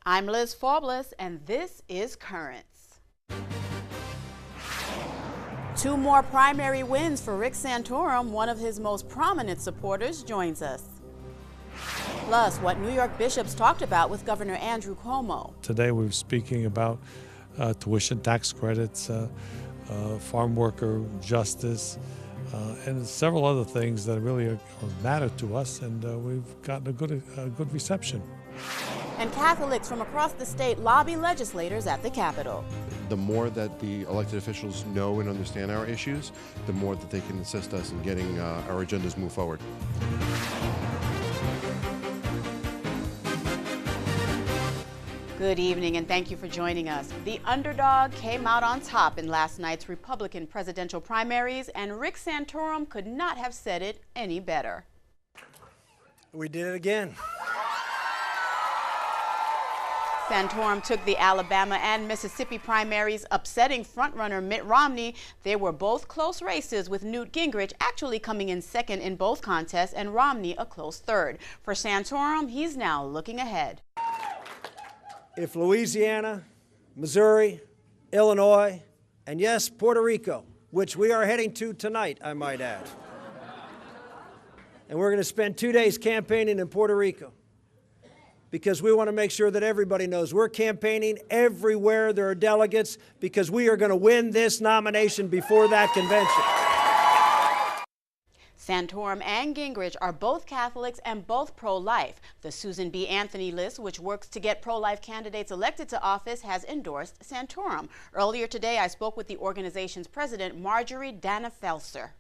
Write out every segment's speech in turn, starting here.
I'm Liz Faublas, and this is Currents. 2 more primary wins for Rick Santorum, one of his most prominent supporters, joins us. Plus, what New York bishops talked about with Governor Andrew Cuomo. Today we were speaking about tuition tax credits, farm worker justice, and several other things that really matter to us, and we've gotten a good reception. And Catholics from across the state lobby legislators at the Capitol. The more that the elected officials know and understand our issues, the more that they can assist us in getting our agendas moved forward. Good evening, and thank you for joining us. The underdog came out on top in last night's Republican presidential primaries, and Rick Santorum could not have said it any better. We did it again. Santorum took the Alabama and Mississippi primaries, upsetting frontrunner Mitt Romney. They were both close races, with Newt Gingrich actually coming in second in both contests and Romney a close third. For Santorum, he's now looking ahead. If Louisiana, Missouri, Illinois, and yes, Puerto Rico, which we are heading to tonight, I might add. And we're going to spend 2 days campaigning in Puerto Rico, because we want to make sure that everybody knows we're campaigning everywhere there are delegates, because we are going to win this nomination before that convention. Santorum and Gingrich are both Catholics and both pro-life. The Susan B. Anthony list, which works to get pro-life candidates elected to office, has endorsed Santorum. Earlier today, I spoke with the organization's president, Marjorie Dana-Felser.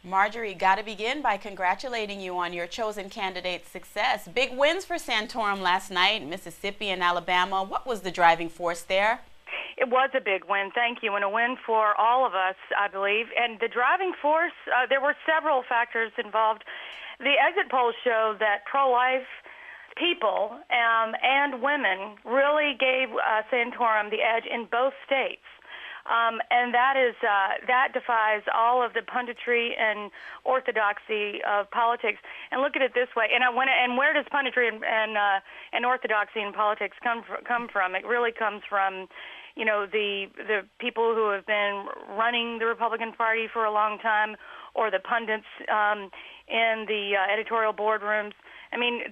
Marjorie, got to begin by congratulating you on your chosen candidate's success. Big wins for Santorum last night, Mississippi and Alabama. What was the driving force there? It was a big win, thank you, and a win for all of us, I believe. And the driving force, there were several factors involved. The exit polls show that pro-life people and women really gave Santorum the edge in both states. And that defies all of the punditry and orthodoxy of politics. And look at it this way. And where does punditry and orthodoxy in politics come from? It really comes from, you know, the people who have been running the Republican Party for a long time, or the pundits in the editorial boardrooms. I mean,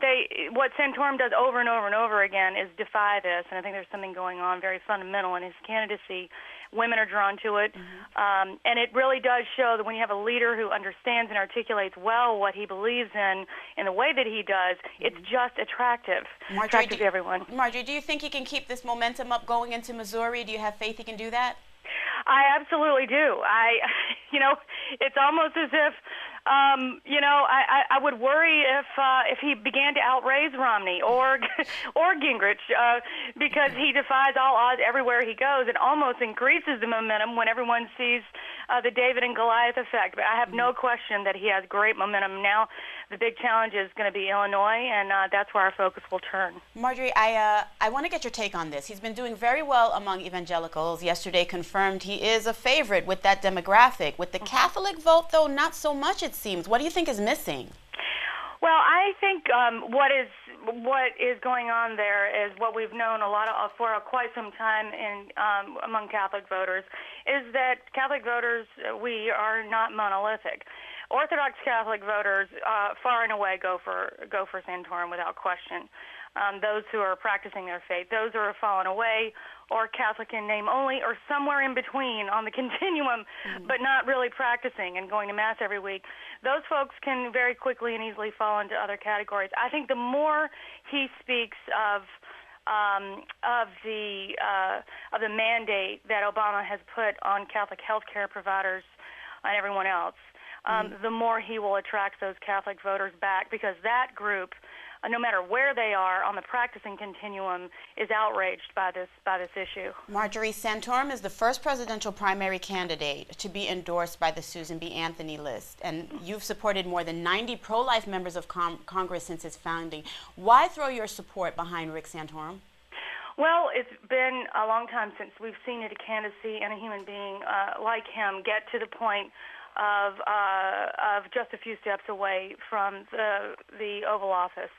what Santorum does over and over and over again is defy this, and I think there's something going on very fundamental in his candidacy. Women are drawn to it, and it really does show that when you have a leader who understands and articulates well what he believes in the way that he does, it's just attractive to everyone. Marjorie, do you think he can keep this momentum up going into Missouri? Do you have faith he can do that? I absolutely do. It's almost as if, I would worry if he began to outraise Romney or Gingrich, because he defies all odds everywhere he goes. It almost increases the momentum when everyone sees the David and Goliath effect. But I have no question that he has great momentum. Now the big challenge is going to be Illinois, and that's where our focus will turn. Marjorie, I want to get your take on this. He's been doing very well among evangelicals. Yesterday confirmed he is a favorite with that demographic. With the Catholic vote, though, not so much, it seems. What do you think is missing? Well, I think what is going on there is what we've known for quite some time among Catholic voters, is that Catholic voters, we are not monolithic. Orthodox Catholic voters far and away go for Santorum without question. Those who are practicing their faith, those who are fallen away, or Catholic in name only, or somewhere in between on the continuum, but not really practicing and going to Mass every week, those folks can very quickly and easily fall into other categories. I think the more he speaks of the mandate that Obama has put on Catholic health care providers and everyone else, the more he will attract those Catholic voters back, because that group, no matter where they are on the practicing continuum, is outraged by this issue. Marjorie, Santorum is the first presidential primary candidate to be endorsed by the Susan B. Anthony list, and you've supported more than 90 pro-life members of Congress since its founding. Why throw your support behind Rick Santorum? Well, it's been a long time since we've seen a candidacy and a human being like him get to the point of just a few steps away from the Oval Office.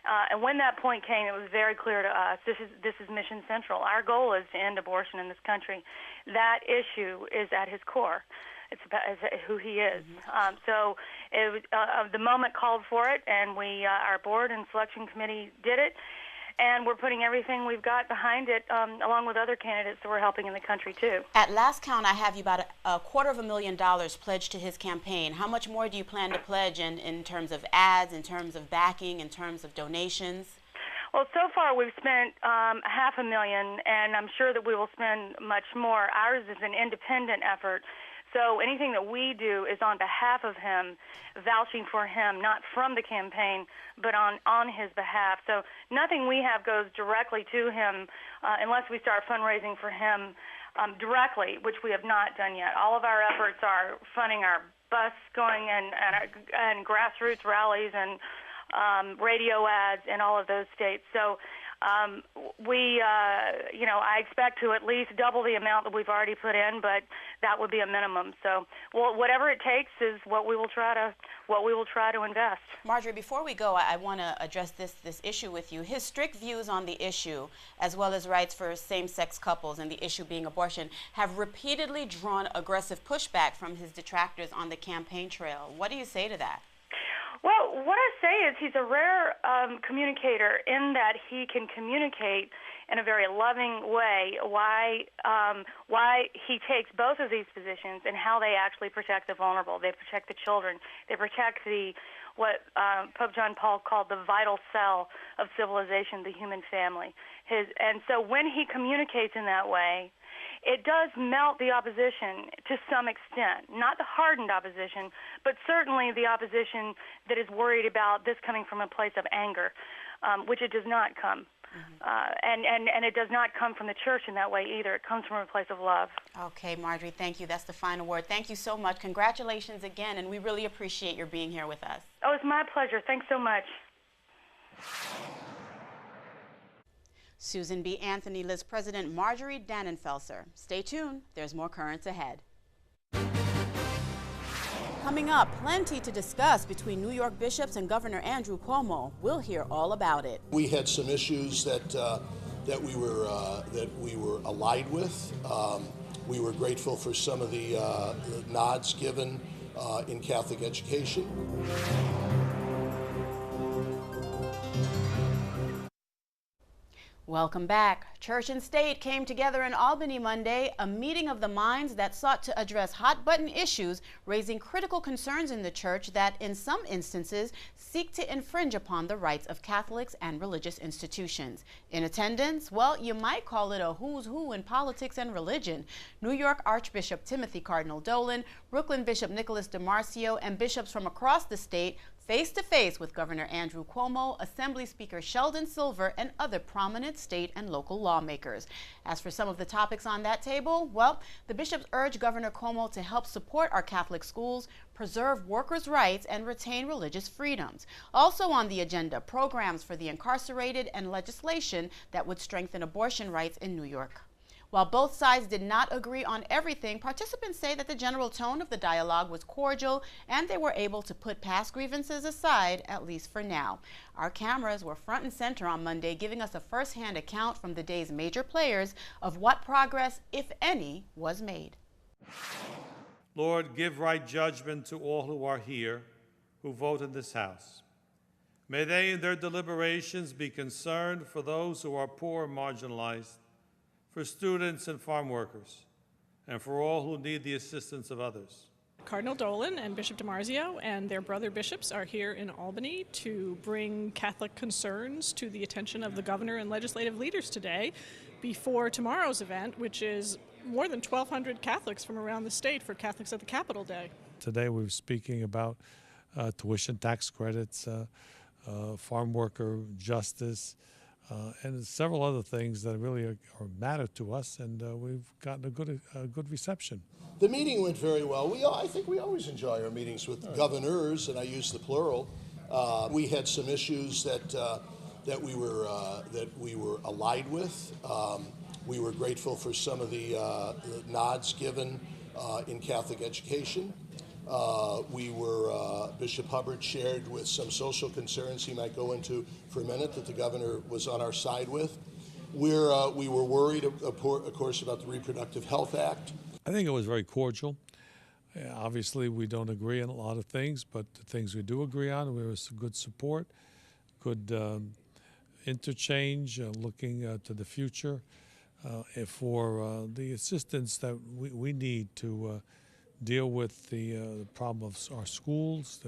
And when that point came, it was very clear to us, this is mission central. Our goal is to end abortion in this country. That issue is at his core. It's about who he is. So it was, the moment called for it, and our board and selection committee did it. And we're putting everything we've got behind it, along with other candidates that we're helping in the country, too. At last count, I have you about $250,000 pledged to his campaign. How much more do you plan to pledge in terms of ads, in terms of backing, in terms of donations? Well, so far we've spent $500,000, and I'm sure that we will spend much more. Ours is an independent effort. So anything that we do is on behalf of him, vouching for him, not from the campaign, but on his behalf. So nothing we have goes directly to him unless we start fundraising for him directly, which we have not done yet. All of our efforts are funding our bus going and grassroots rallies and radio ads in all of those states. So I expect to at least double the amount that we've already put in, but that would be a minimum. So, whatever it takes is what we will try to invest. Marjorie, before we go, I want to address this issue with you. His strict views on the issue, as well as rights for same-sex couples and the issue being abortion, have repeatedly drawn aggressive pushback from his detractors on the campaign trail. What do you say to that? Well, what I say is he's a rare communicator in that he can communicate in a very loving way why he takes both of these positions and how they actually protect the vulnerable. They protect the children. They protect what Pope John Paul called the vital cell of civilization, the human family. And so when he communicates in that way, it does melt the opposition to some extent, not the hardened opposition, but certainly the opposition that is worried about this coming from a place of anger, which it does not come. And it does not come from the church in that way either. It comes from a place of love. Okay, Marjorie, thank you. That's the final word. Thank you so much. Congratulations again, and we really appreciate your being here with us. Oh, it's my pleasure. Thanks so much. Susan B. Anthony lists President Marjorie Dannenfelser. Stay tuned. There's more currents ahead. Coming up, plenty to discuss between New York bishops and Governor Andrew Cuomo. We'll hear all about it. We had some issues that we were allied with. We were grateful for some of the nods given in Catholic education. Welcome back. Church and state came together in Albany Monday, a meeting of the minds that sought to address hot-button issues, raising critical concerns in the church that, in some instances, seek to infringe upon the rights of Catholics and religious institutions. In attendance, well, you might call it a who's who in politics and religion. New York Archbishop Timothy Cardinal Dolan, Brooklyn Bishop Nicholas DiMarcio, and bishops from across the state face-to-face with Governor Andrew Cuomo, Assembly Speaker Sheldon Silver, and other prominent state and local lawmakers. As for some of the topics on that table, well, the bishops urged Governor Cuomo to help support our Catholic schools, preserve workers' rights, and retain religious freedoms. Also on the agenda, programs for the incarcerated and legislation that would strengthen abortion rights in New York. While both sides did not agree on everything, participants say that the general tone of the dialogue was cordial and they were able to put past grievances aside, at least for now. Our cameras were front and center on Monday, giving us a first-hand account from the day's major players of what progress, if any, was made. Lord, give right judgment to all who are here, who vote in this House. May they in their deliberations be concerned for those who are poor and marginalized, for students and farm workers, and for all who need the assistance of others. Cardinal Dolan and Bishop DiMarcio and their brother bishops are here in Albany to bring Catholic concerns to the attention of the governor and legislative leaders today before tomorrow's event, which is more than 1,200 Catholics from around the state for Catholics at the Capitol Day. Today we were speaking about tuition tax credits, farm worker justice, and several other things that really matter to us, and we've gotten a good reception. The meeting went very well. I think we always enjoy our meetings with governors, and I use the plural. We had some issues that we were allied with. We were grateful for some of the nods given in Catholic education. Bishop Hubbard shared with some social concerns he might go into for a minute that the governor was on our side with. We were worried, of course, about the Reproductive Health Act. I think it was very cordial. Obviously, we don't agree on a lot of things, but the things we do agree on, there was good support, good interchange, looking to the future for the assistance that we need to deal with the problem of our schools,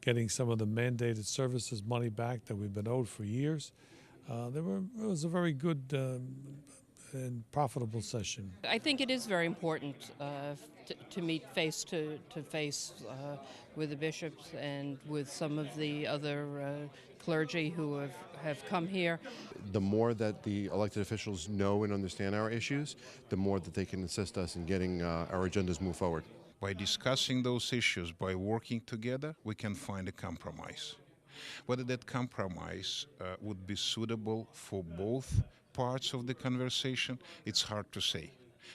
getting some of the mandated services money back that we've been owed for years. It was a very good and profitable session. I think it is very important to meet face to face with the bishops and with some of the other clergy who have come here. The more that the elected officials know and understand our issues, the more that they can assist us in getting our agendas move forward. By discussing those issues, by working together, we can find a compromise. Whether that compromise would be suitable for both parts of the conversation, it's hard to say.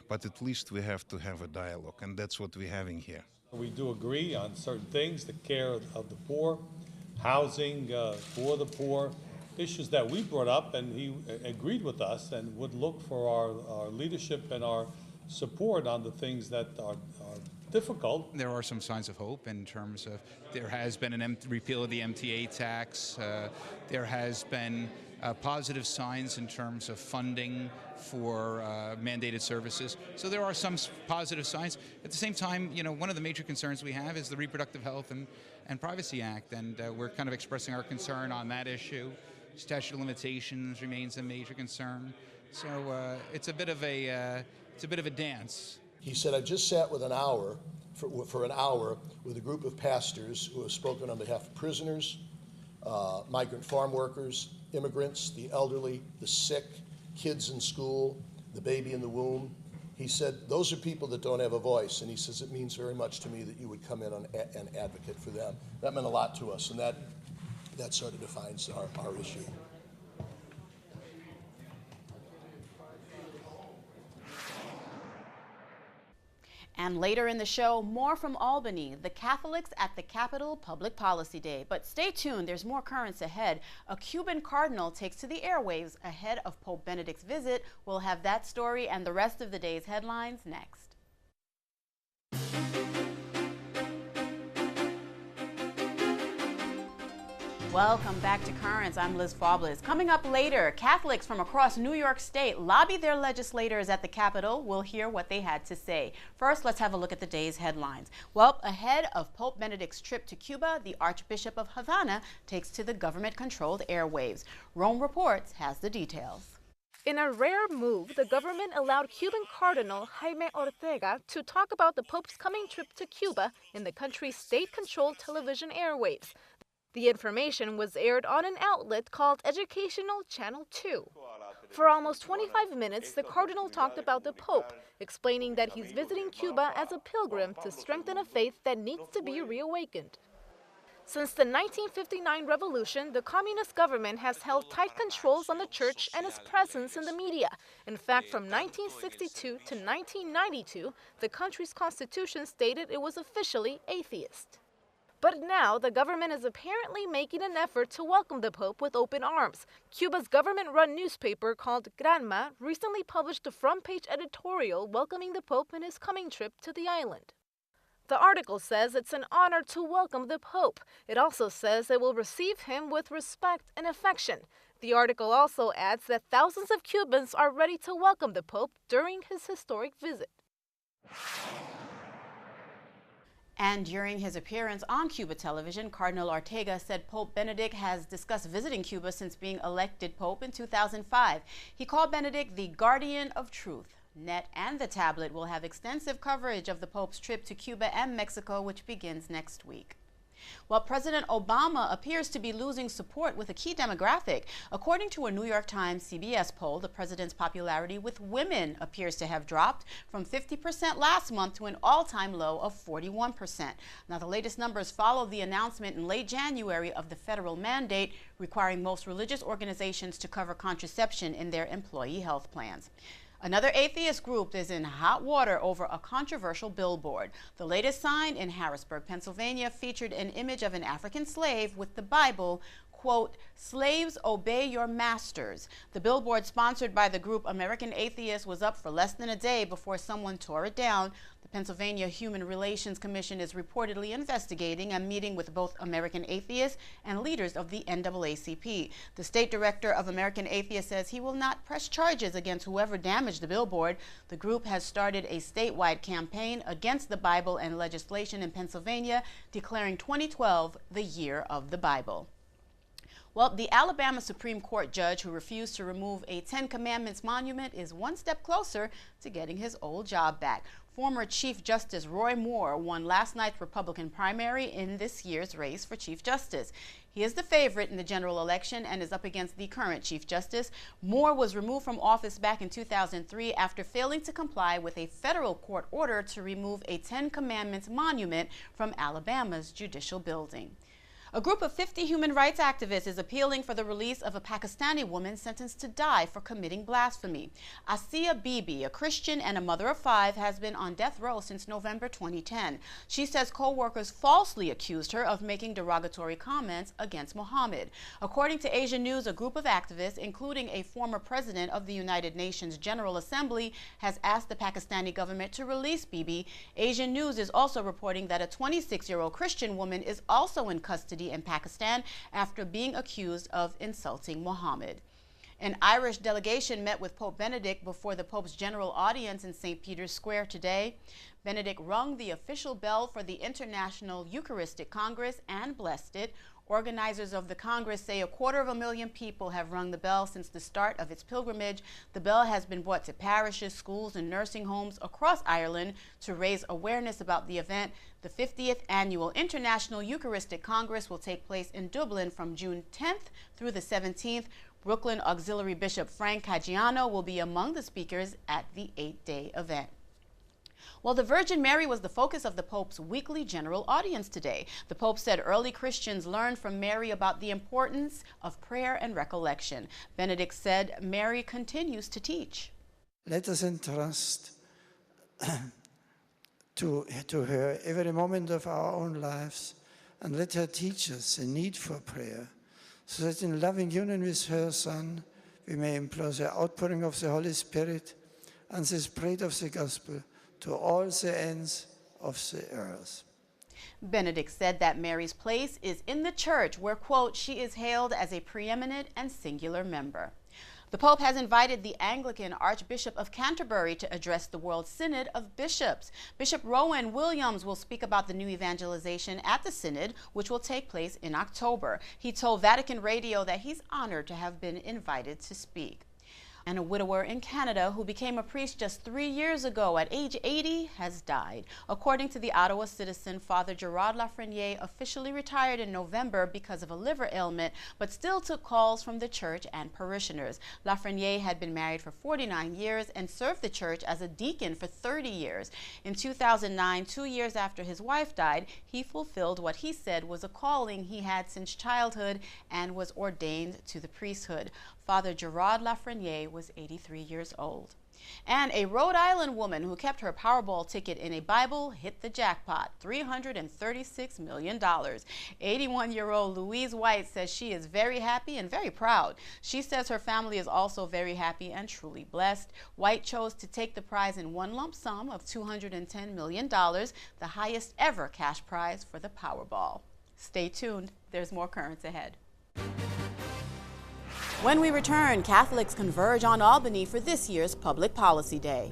But at least we have to have a dialogue, and that's what we're having here. We do agree on certain things, the care of the poor, housing for the poor, issues that we brought up, and he agreed with us and would look for our leadership and our support on the things that are difficult. There are some signs of hope in terms of there has been a repeal of the MTA tax. There has been positive signs in terms of funding for mandated services. So there are some positive signs. At the same time, one of the major concerns we have is the Reproductive Health and Privacy Act, and we're kind of expressing our concern on that issue. Statute of limitations remains a major concern. So it's a bit of a dance. He said, I just sat with for an hour with a group of pastors who have spoken on behalf of prisoners, migrant farm workers, immigrants, the elderly, the sick, kids in school, the baby in the womb. He said, those are people that don't have a voice, and he says, it means very much to me that you would come in and advocate for them. That meant a lot to us, and that sort of defines our issue. And later in the show, more from Albany, the Catholics at the Capitol Public Policy Day. But stay tuned, there's more currents ahead. A Cuban cardinal takes to the airwaves ahead of Pope Benedict's visit. We'll have that story and the rest of the day's headlines next. Welcome back to Currents. I'm Liz Fables. Coming up later, Catholics from across New York State lobby their legislators at the Capitol. We'll hear what they had to say. First, let's have a look at the day's headlines. Well, ahead of Pope Benedict's trip to Cuba, the Archbishop of Havana takes to the government-controlled airwaves. Rome Reports has the details. In a rare move, the government allowed Cuban Cardinal Jaime Ortega to talk about the Pope's coming trip to Cuba in the country's state-controlled television airwaves. The information was aired on an outlet called Educational Channel 2. For almost 25 minutes, the Cardinal talked about the Pope, explaining that he's visiting Cuba as a pilgrim to strengthen a faith that needs to be reawakened. Since the 1959 revolution, the communist government has held tight controls on the church and its presence in the media. In fact, from 1962 to 1992, the country's constitution stated it was officially atheist. But now, the government is apparently making an effort to welcome the Pope with open arms. Cuba's government-run newspaper called Granma recently published a front-page editorial welcoming the Pope in his coming trip to the island. The article says it's an honor to welcome the Pope. It also says it will receive him with respect and affection. The article also adds that thousands of Cubans are ready to welcome the Pope during his historic visit. And during his appearance on Cuba television, Cardinal Ortega said Pope Benedict has discussed visiting Cuba since being elected Pope in 2005. He called Benedict the guardian of truth. Net and the tablet will have extensive coverage of the Pope's trip to Cuba and Mexico, which begins next week. Well, President Obama appears to be losing support with a key demographic. According to a New York Times CBS poll, the president's popularity with women appears to have dropped from 50% last month to an all-time low of 41%. Now, the latest numbers follow the announcement in late January of the federal mandate requiring most religious organizations to cover contraception in their employee health plans. Another atheist group is in hot water over a controversial billboard. The latest sign in Harrisburg, Pennsylvania, featured an image of an African slave with the Bible, quote, "Slaves, obey your masters." The billboard, sponsored by the group American Atheists, was up for less than a day before someone tore it down. The Pennsylvania Human Relations Commission is reportedly investigating and meeting with both American Atheists and leaders of the NAACP. The state director of American Atheists says he will not press charges against whoever damaged the billboard. The group has started a statewide campaign against the Bible and legislation in Pennsylvania, declaring 2012 the year of the Bible. Well, the Alabama Supreme Court judge who refused to remove a Ten Commandments monument is one step closer to getting his old job back. Former Chief Justice Roy Moore won last night's Republican primary in this year's race for Chief Justice. He is the favorite in the general election and is up against the current Chief Justice. Moore was removed from office back in 2003 after failing to comply with a federal court order to remove a Ten Commandments monument from Alabama's judicial building. A group of 50 human rights activists is appealing for the release of a Pakistani woman sentenced to die for committing blasphemy. Asiya Bibi, a Christian and a mother of 5, has been on death row since November 2010. She says co-workers falsely accused her of making derogatory comments against Muhammad. According to Asia News, a group of activists, including a former president of the United Nations General Assembly, has asked the Pakistani government to release Bibi. Asia News is also reporting that a 26-year-old Christian woman is also in custody in Pakistan after being accused of insulting Muhammad. An Irish delegation met with Pope Benedict before the Pope's general audience in St. Peter's Square today. Benedict rung the official bell for the International Eucharistic Congress and blessed it. Organizers of the Congress say 250,000 people have rung the bell since the start of its pilgrimage. The bell has been brought to parishes, schools, and nursing homes across Ireland to raise awareness about the event. The 50th Annual International Eucharistic Congress will take place in Dublin from June 10th through the 17th. Brooklyn Auxiliary Bishop Frank Caggiano will be among the speakers at the 8-day event. Well, the Virgin Mary was the focus of the Pope's weekly general audience today. The Pope said early Christians learned from Mary about the importance of prayer and recollection. Benedict said Mary continues to teach. Let us entrust to her every moment of our own lives, and let her teach us the need for prayer, so that in loving union with her Son, we may implore the outpouring of the Holy Spirit and the spread of the gospel to all the ends of the earth. Benedict said that Mary's place is in the church, where, quote, she is hailed as a preeminent and singular member. The Pope has invited the Anglican Archbishop of Canterbury to address the World Synod of Bishops. Bishop Rowan Williams will speak about the new evangelization at the Synod, which will take place in October. He told Vatican Radio that he's honored to have been invited to speak. And a widower in Canada who became a priest just 3 years ago at age 80 has died. According to the Ottawa Citizen, Father Gerard Lafreniere officially retired in November because of a liver ailment, but still took calls from the church and parishioners. Lafreniere had been married for 49 years and served the church as a deacon for 30 years. In 2009, 2 years after his wife died, he fulfilled what he said was a calling he had since childhood and was ordained to the priesthood. Father Gerard Lafreniere was 83 years old. And a Rhode Island woman who kept her Powerball ticket in a Bible hit the jackpot, $336 million. 81-year-old Louise White says she is very happy and very proud. She says her family is also very happy and truly blessed. White chose to take the prize in one lump sum of $210 million, the highest ever cash prize for the Powerball. Stay tuned. There's more Currents ahead. When we return, Catholics converge on Albany for this year's Public Policy Day.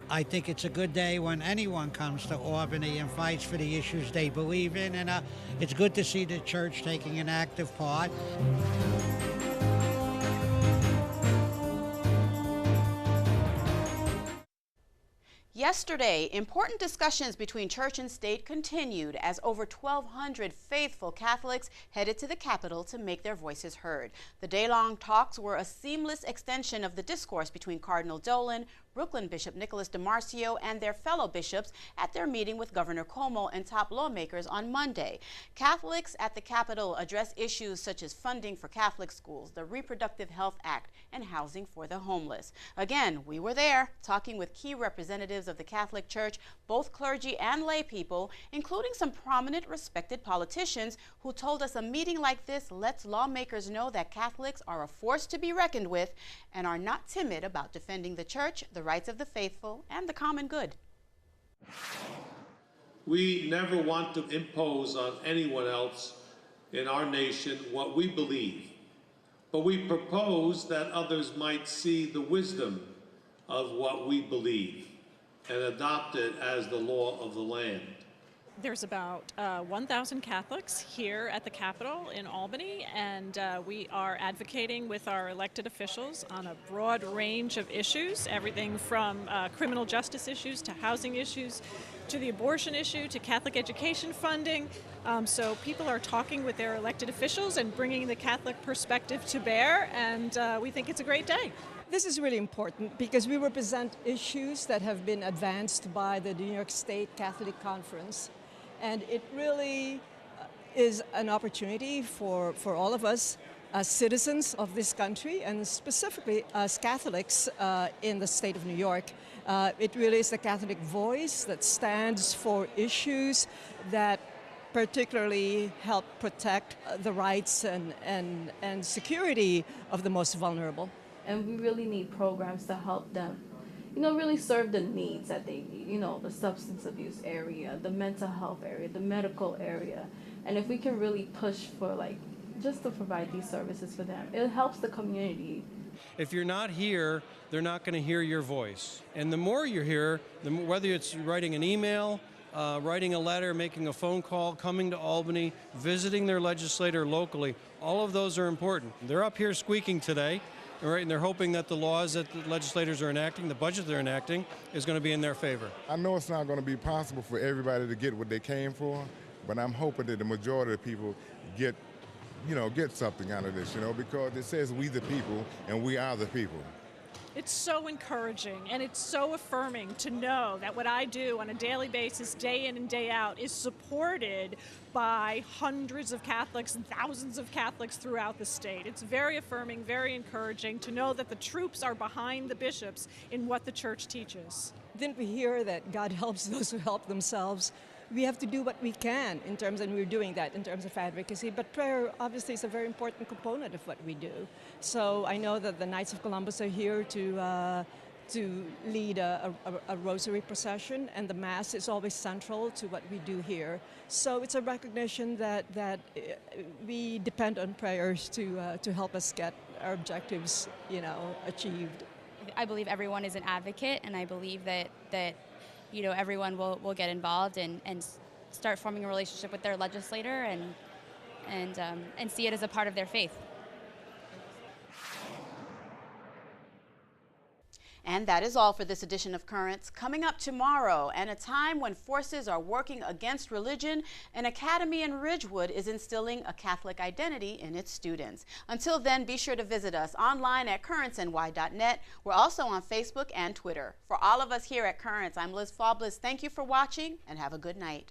I think it's a good day when anyone comes to Albany and fights for the issues they believe in, and it's good to see the church taking an active part. Yesterday, important discussions between church and state continued as over 1,200 faithful Catholics headed to the Capitol to make their voices heard. The day-long talks were a seamless extension of the discourse between Cardinal Dolan, Brooklyn Bishop Nicholas DeMarcio and their fellow bishops at their meeting with Governor Cuomo and top lawmakers on Monday. Catholics at the Capitol address issues such as funding for Catholic schools, the Reproductive Health Act, and housing for the homeless. Again, we were there talking with key representatives of the Catholic Church, both clergy and lay people, including some prominent, respected politicians who told us a meeting like this lets lawmakers know that Catholics are a force to be reckoned with and are not timid about defending the church, the rights of the faithful, and the common good. We never want to impose on anyone else in our nation what we believe, but we propose that others might see the wisdom of what we believe and adopt it as the law of the land. There's about 1,000 Catholics here at the Capitol in Albany, and we are advocating with our elected officials on a broad range of issues, everything from criminal justice issues to housing issues to the abortion issue to Catholic education funding. So people are talking with their elected officials and bringing the Catholic perspective to bear, and we think it's a great day. This is really important because we represent issues that have been advanced by the New York State Catholic Conference. And it really is an opportunity for all of us as citizens of this country, and specifically as Catholics in the state of New York. It really is the Catholic voice that stands for issues that particularly help protect the rights and security of the most vulnerable. And we really need programs to help them, really serve the needs that they need, the substance abuse area, the mental health area, the medical area. And if we can really push for just to provide these services for them, it helps the community. If you're not here, they're not going to hear your voice. And the more you're here, whether it's writing an email, writing a letter, making a phone call, coming to Albany, visiting their legislator locally, all of those are important. They're up here squeaking today. Right, and they're hoping that the laws that the legislators are enacting, the budget they're enacting, is going to be in their favor. I know it's not going to be possible for everybody to get what they came for, but I'm hoping that the majority of people get something out of this, because it says we the people and we are the people. It's so encouraging and it's so affirming to know that what I do on a daily basis, day in and day out, is supported by hundreds of Catholics and thousands of Catholics throughout the state. It's very affirming, very encouraging to know that the troops are behind the bishops in what the church teaches. Didn't we hear that God helps those who help themselves? We have to do what we can in terms, and we're doing that in terms of advocacy, but prayer obviously is a very important component of what we do. So I know that the Knights of Columbus are here to lead a rosary procession, and the Mass is always central to what we do here. So it's a recognition that we depend on prayers to help us get our objectives, achieved. I believe everyone is an advocate, and I believe that everyone will get involved and start forming a relationship with their legislator and see it as a part of their faith. And that is all for this edition of Currents. Coming up tomorrow, and a time when forces are working against religion, an academy in Ridgewood is instilling a Catholic identity in its students. Until then, be sure to visit us online at currentsny.net. We're also on Facebook and Twitter. For all of us here at Currents, I'm Liz Faublas. Thank you for watching, and have a good night.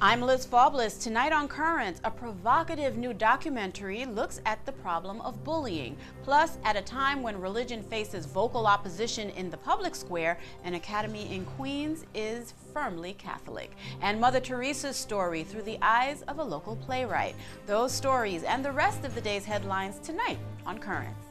I'm Liz Faublis. Tonight on Currents, a provocative new documentary looks at the problem of bullying. Plus, at a time when religion faces vocal opposition in the public square, an academy in Queens is firmly Catholic. And Mother Teresa's story through the eyes of a local playwright. Those stories and the rest of the day's headlines tonight on Currents.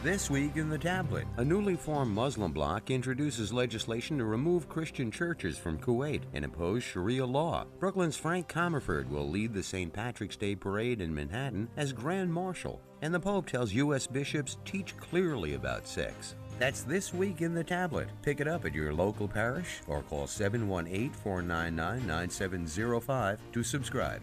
This week in the tablet, a newly formed Muslim bloc introduces legislation to remove Christian churches from Kuwait and impose Sharia law. Brooklyn's Frank Comerford will lead the St. Patrick's Day parade in Manhattan as Grand Marshal. And the Pope tells U.S. bishops teach clearly about sex. That's This Week in the Tablet. Pick it up at your local parish or call 718-499-9705 to subscribe.